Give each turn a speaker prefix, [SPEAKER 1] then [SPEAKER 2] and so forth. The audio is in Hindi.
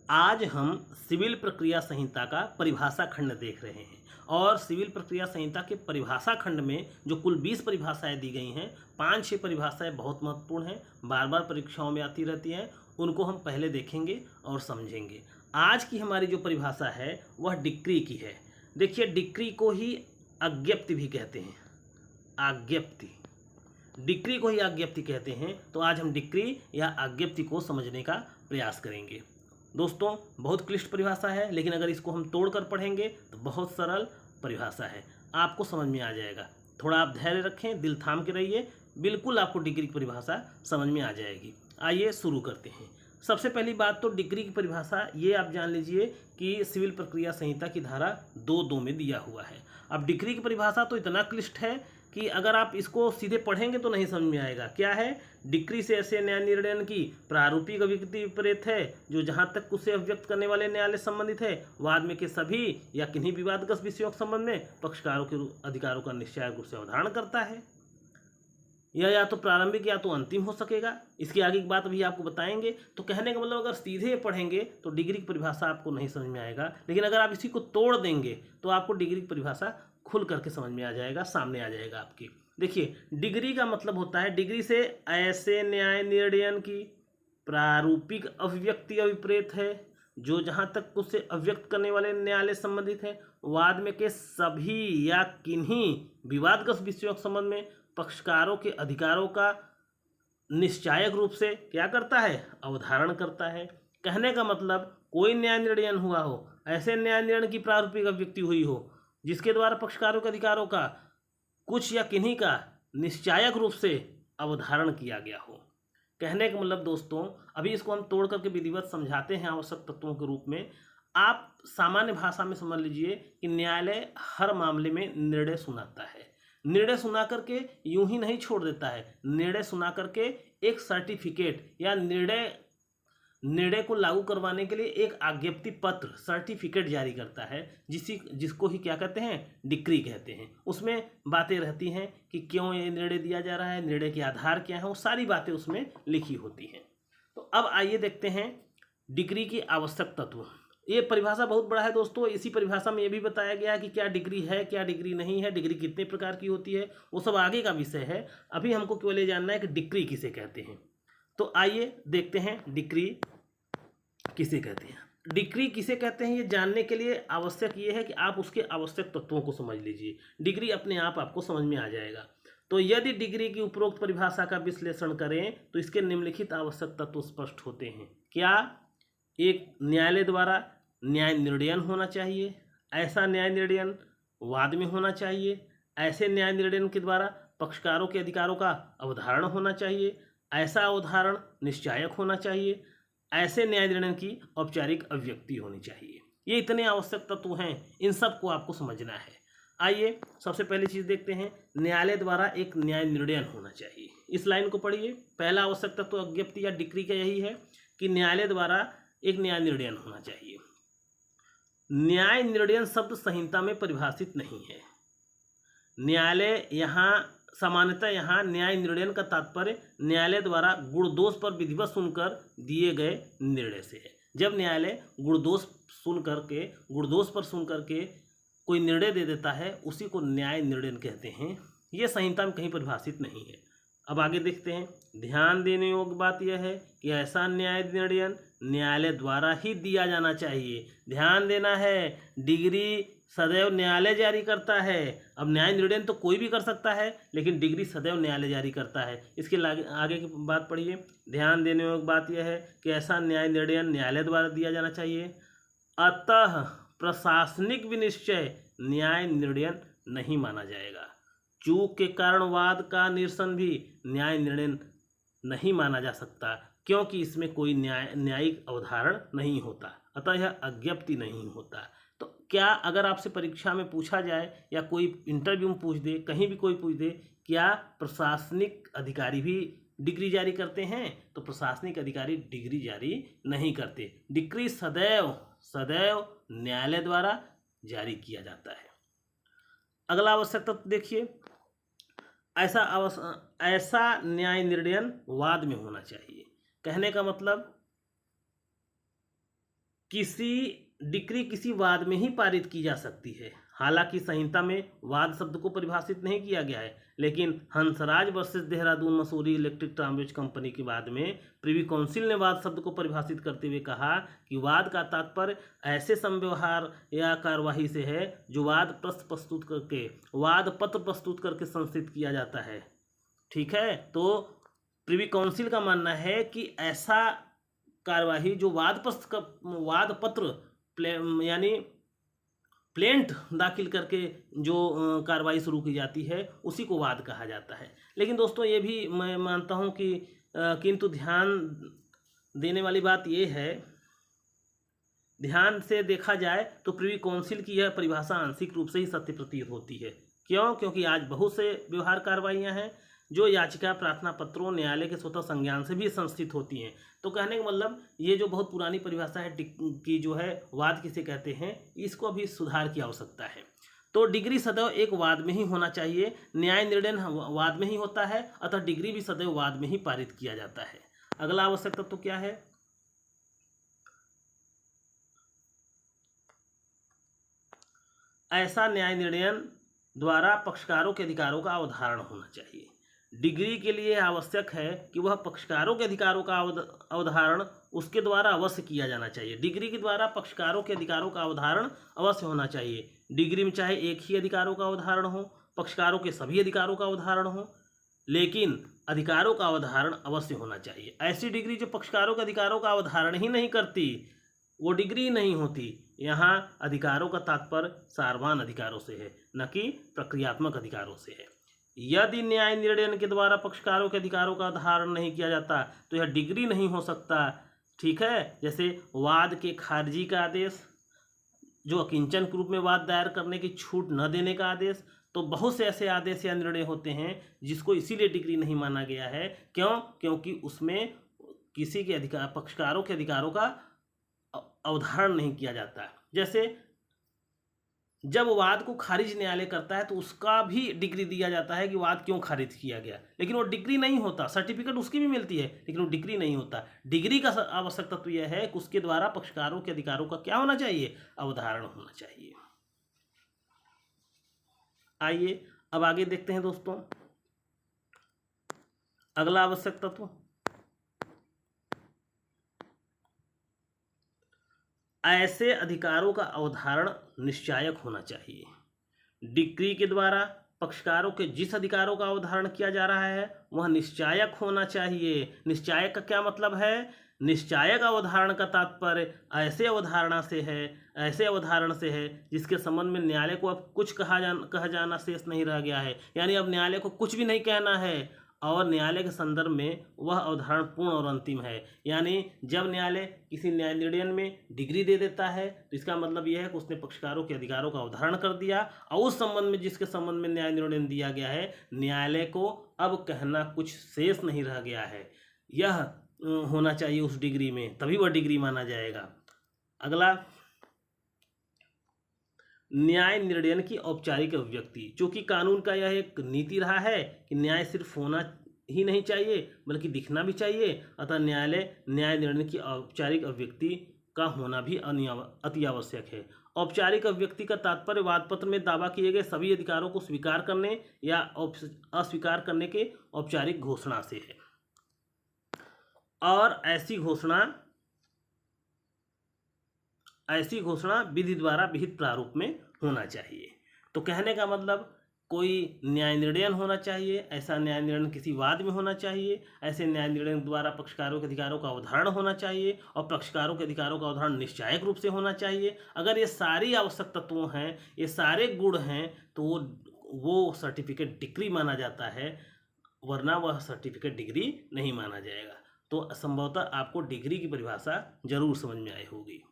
[SPEAKER 1] आज हम सिविल प्रक्रिया संहिता का परिभाषा खंड देख रहे हैं और सिविल प्रक्रिया संहिता के परिभाषा खंड में जो कुल 20 परिभाषाएं दी गई हैं, 5-6 परिभाषाएं बहुत महत्वपूर्ण हैं, बार बार परीक्षाओं में आती रहती हैं। उनको हम पहले देखेंगे और समझेंगे। आज की हमारी जो परिभाषा है वह डिक्री की है। देखिए, डिक्री को ही आज्ञप्ति भी कहते हैं। आज्ञप्ति, डिक्री को ही आज्ञप्ति कहते हैं। तो आज हम डिक्री या आज्ञप्ति को समझने का प्रयास करेंगे। दोस्तों, बहुत क्लिष्ट परिभाषा है, लेकिन अगर इसको हम तोड़कर पढ़ेंगे तो बहुत सरल परिभाषा है, आपको समझ में आ जाएगा। थोड़ा आप धैर्य रखें, दिल थाम के रहिए, बिल्कुल आपको डिग्री की परिभाषा समझ में आ जाएगी। आइए शुरू करते हैं। सबसे पहली बात तो डिग्री की परिभाषा ये आप जान लीजिए कि सिविल प्रक्रिया संहिता की धारा 2(2) में दिया हुआ है। अब डिग्री की परिभाषा तो इतना क्लिष्ट है कि अगर आप इसको सीधे पढ़ेंगे तो नहीं समझ में आएगा। क्या है? डिक्री से ऐसे न्याय निर्णय की प्रारूपिक अभिव्यक्ति विपरीत है जो जहां तक उसे अभिव्यक्त करने वाले न्यायालय संबंधित है, वाद में के सभी या किन्हीं विवादग्रस्त विषयों के संबंध में पक्षकारों के अधिकारों का निश्चय रूप से अवधारण करता है। यह या तो प्रारंभिक या तो अंतिम हो सकेगा। इसकी आगे की बात भी आपको बताएंगे। तो कहने का मतलब, अगर सीधे पढ़ेंगे तो डिग्री की परिभाषा आपको नहीं समझ में आएगा, लेकिन अगर आप इसी को तोड़ देंगे तो आपको डिग्री की परिभाषा खुल करके समझ में आ जाएगा, सामने आ जाएगा आपकी। देखिए, डिग्री का मतलब होता है, डिग्री से ऐसे न्याय निर्णय की प्रारूपिक अभिव्यक्ति अभिप्रेत है जो जहां तक उसे अभिव्यक्त करने वाले न्यायालय संबंधित है, वाद में के सभी या किन्हीं विवादग्रस्त विषयों के संबंध में पक्षकारों के अधिकारों का निश्चायक रूप से क्या करता है? अवधारण करता है। कहने का मतलब, कोई न्याय निर्णय हुआ हो, ऐसे न्याय निर्णय की प्रारूपिक अभिव्यक्ति हुई हो जिसके द्वारा पक्षकारों के अधिकारों का कुछ या किन्हीं का निश्चायक रूप से अवधारण किया गया हो। कहने का मतलब दोस्तों, अभी इसको हम तोड़ करके विधिवत समझाते हैं आवश्यक तत्वों के रूप में। आप सामान्य भाषा में समझ लीजिए कि न्यायालय हर मामले में निर्णय सुनाता है। निर्णय सुना करके यूं ही नहीं छोड़ देता है, निर्णय सुना करके एक सर्टिफिकेट या निर्णय को लागू करवाने के लिए एक आज्ञप्ति पत्र, सर्टिफिकेट जारी करता है, जिसको ही क्या कहते हैं? डिक्री कहते हैं। उसमें बातें रहती हैं कि क्यों ये निर्णय दिया जा रहा है, निर्णय के आधार क्या है, वो सारी बातें उसमें लिखी होती हैं। तो अब आइए देखते हैं डिग्री की आवश्यक तत्व। ये परिभाषा बहुत बड़ा है दोस्तों। इसी परिभाषा में ये भी बताया गया है कि क्या डिग्री है, क्या डिग्री नहीं है, डिग्री कितने प्रकार की होती है, वो सब आगे का विषय है। अभी हमको केवल ये जानना है कि डिग्री किसे कहते हैं। तो आइए देखते हैं डिग्री किसे कहते हैं। डिग्री किसे कहते हैं, ये जानने के लिए आवश्यक ये है कि आप उसके आवश्यक तत्वों को समझ लीजिए। डिग्री अपने आप आपको समझ में आ जाएगा। तो यदि डिग्री की उपरोक्त परिभाषा का विश्लेषण करें तो इसके निम्नलिखित आवश्यक तत्व स्पष्ट होते हैं। क्या? एक, न्यायालय द्वारा न्याय निर्णय होना चाहिए। ऐसा न्याय निर्णय वाद में होना चाहिए। ऐसे न्याय निर्णय के द्वारा पक्षकारों के अधिकारों का अवधारण होना चाहिए। ऐसा अवधारण निश्चायक होना चाहिए। ऐसे न्याय निर्णय की औपचारिक अभिव्यक्ति होनी चाहिए। ये इतने आवश्यक तत्व हैं, इन सब को आपको समझना है। आइए सबसे पहली चीज़ देखते हैं, न्यायालय द्वारा एक न्याय निर्णय होना चाहिए। इस लाइन को पढ़िए। पहला आवश्यक तत्व आज्ञप्ति या डिक्री का यही है कि न्यायालय द्वारा एक न्याय निर्णय होना चाहिए। न्याय निर्णय शब्द संहिता में परिभाषित नहीं है। न्यायालय यहाँ सामान्यतः न्याय निर्णय का तात्पर्य न्यायालय द्वारा गुण दोष पर विधिवत सुनकर दिए गए निर्णय से है। जब न्यायालय गुण दोष पर सुन करके कोई निर्णय दे देता है, उसी को न्याय निर्णय कहते हैं। ये संहिता में कहीं परिभाषित नहीं है। अब आगे देखते हैं। ध्यान देने योग्य बात यह है कि ऐसा न्याय निर्णय न्यायालय द्वारा ही दिया जाना चाहिए। ध्यान देना है, डिग्री सदैव न्यायालय जारी करता है। अब न्याय निर्णय तो कोई भी कर सकता है, लेकिन डिग्री सदैव न्यायालय जारी करता है। इसके आगे की बात पढ़िए। ध्यान देने योग्य बात यह है कि ऐसा न्याय निर्णय न्यायालय द्वारा दिया जाना चाहिए। अतः प्रशासनिक विनिश्चय न्याय निर्णय नहीं माना जाएगा। चूक के कारण वाद का निरसन भी न्याय निर्णय नहीं माना जा सकता, क्योंकि इसमें कोई न्यायिक अवधारण नहीं होता, अतः यह आज्ञप्ति नहीं होता। तो क्या अगर आपसे परीक्षा में पूछा जाए या कोई इंटरव्यू में पूछ दे, कहीं भी कोई पूछ दे, क्या प्रशासनिक अधिकारी भी डिग्री जारी करते हैं? तो प्रशासनिक अधिकारी डिग्री जारी नहीं करते। डिग्री सदैव न्यायालय द्वारा जारी किया जाता है। अगला आवश्यक तत्व देखिए, ऐसा न्याय निर्णय वाद में होना चाहिए। कहने का मतलब, किसी डिक्री किसी वाद में ही पारित की जा सकती है। हालांकि संहिता में वाद शब्द को परिभाषित नहीं किया गया है, लेकिन Hansraj versus Dehradun Mussoorie electric transmit company के बाद में प्रिवी काउंसिल ने वाद शब्द को परिभाषित करते हुए कहा कि वाद का तात्पर्य ऐसे संव्यवहार या कार्यवाही से है जो वाद पत्र प्रस्तुत करके संस्थित किया जाता है। ठीक है, तो प्रिवी काउंसिल का मानना है कि ऐसा कार्यवाही जो वाद पत्र यानी प्लेंट दाखिल करके जो कार्रवाई शुरू की जाती है उसी को वाद कहा जाता है। लेकिन दोस्तों ये भी मैं मानता हूँ कि किंतु ध्यान देने वाली बात ये है, ध्यान से देखा जाए तो प्रिवी काउंसिल की यह परिभाषा आंशिक रूप से ही सत्य प्रतीत होती है। क्यों? क्योंकि आज बहुत से व्यवहार कार्रवाइयाँ हैं जो याचिका प्रार्थना पत्रों न्यायालय के स्वतः संज्ञान से भी संस्थित होती हैं। तो कहने का मतलब ये जो बहुत पुरानी परिभाषा है कि जो है वाद किसे कहते हैं, इसको भी सुधार की आवश्यकता है। तो डिग्री सदैव एक वाद में ही होना चाहिए, न्याय निर्णय वाद में ही होता है, अतः डिग्री भी सदैव वाद में ही पारित किया जाता है। अगला आवश्यक तत्व क्या है? ऐसा न्याय निर्णय द्वारा पक्षकारों के अधिकारों का अवधारण होना चाहिए। डिग्री के लिए आवश्यक है कि वह पक्षकारों के अधिकारों का अवधारण उसके द्वारा अवश्य किया जाना चाहिए। डिग्री के द्वारा पक्षकारों के अधिकारों का अवधारण अवश्य होना चाहिए। डिग्री में चाहे एक ही अधिकारों का अवधारण हो, पक्षकारों के सभी अधिकारों का अवधारण हो, लेकिन अधिकारों का अवधारण अवश्य होना चाहिए। ऐसी डिग्री जो पक्षकारों के अधिकारों का अवधारण ही नहीं करती वो डिग्री नहीं होती। यहाँ अधिकारों का तात्पर्य सार्वभौम अधिकारों से है, न कि प्रक्रियात्मक अधिकारों से है। यदि न्याय निर्णय के द्वारा पक्षकारों के अधिकारों का अवधारण नहीं किया जाता तो यह डिग्री नहीं हो सकता। ठीक है, जैसे वाद के खारिजी का आदेश, जो अकिंचन के रूप में वाद दायर करने की छूट न देने का आदेश, तो बहुत से ऐसे आदेश या निर्णय होते हैं जिसको इसीलिए डिग्री नहीं माना गया है। क्यों? क्योंकि उसमें किसी के अधिकार पक्षकारों के अधिकारों का अवधारण नहीं किया जाता। जैसे जब वाद को खारिज न्यायालय करता है तो उसका भी डिग्री दिया जाता है कि वाद क्यों खारिज किया गया, लेकिन वो डिग्री नहीं होता। सर्टिफिकेट उसकी भी मिलती है लेकिन वो डिग्री नहीं होता। डिग्री का आवश्यक तत्व यह है कि उसके द्वारा पक्षकारों के अधिकारों का क्या होना चाहिए? अवधारण होना चाहिए। आइए अब आगे देखते हैं दोस्तों, अगला आवश्यक तत्व, ऐसे अधिकारों का अवधारण निश्चायक होना चाहिए। डिग्री के द्वारा पक्षकारों के जिस अधिकारों का अवधारण किया जा रहा है वह निश्चायक होना चाहिए। निश्चायक का क्या मतलब है? निश्चायक अवधारण का तात्पर्य ऐसे अवधारण से है जिसके संबंध में न्यायालय को अब कुछ कहा जाना शेष नहीं रह गया है। यानी अब न्यायालय को कुछ भी नहीं कहना है और न्यायालय के संदर्भ में वह अवधारण पूर्ण और अंतिम है। यानी जब न्यायालय किसी न्याय निर्णय में डिग्री दे देता है तो इसका मतलब यह है कि उसने पक्षकारों के अधिकारों का अवधारण कर दिया और उस संबंध में जिसके संबंध में न्याय निर्णय दिया गया है न्यायालय को अब कहना कुछ शेष नहीं रह गया है। यह होना चाहिए उस डिग्री में, तभी वह डिग्री माना जाएगा। अगला, न्याय निर्णय की औपचारिक अभिव्यक्ति। चूँकि कानून का यह एक नीति रहा है कि न्याय सिर्फ होना ही नहीं चाहिए बल्कि दिखना भी चाहिए, अतः न्याय निर्णय की औपचारिक अभिव्यक्ति का होना भी अति आवश्यक है। औपचारिक अभिव्यक्ति का तात्पर्य वादपत्र में दावा किए गए सभी अधिकारों को स्वीकार करने या अस्वीकार करने के औपचारिक घोषणा से है, और ऐसी घोषणा विधि द्वारा विहित प्रारूप में होना चाहिए। तो कहने का मतलब कोई न्याय निर्णय होना चाहिए, ऐसा न्याय निर्णय किसी वाद में होना चाहिए, ऐसे न्याय निर्णय द्वारा पक्षकारों के अधिकारों का अवधारण होना चाहिए और पक्षकारों के अधिकारों का अवधारण निश्चायक रूप से होना चाहिए। अगर ये सारी आवश्यक तत्व हैं, ये सारे गुण हैं, तो वो सर्टिफिकेट डिग्री माना जाता है, वरना वह सर्टिफिकेट डिग्री नहीं माना जाएगा। तो संभवतः आपको डिग्री की परिभाषा जरूर समझ में आई होगी।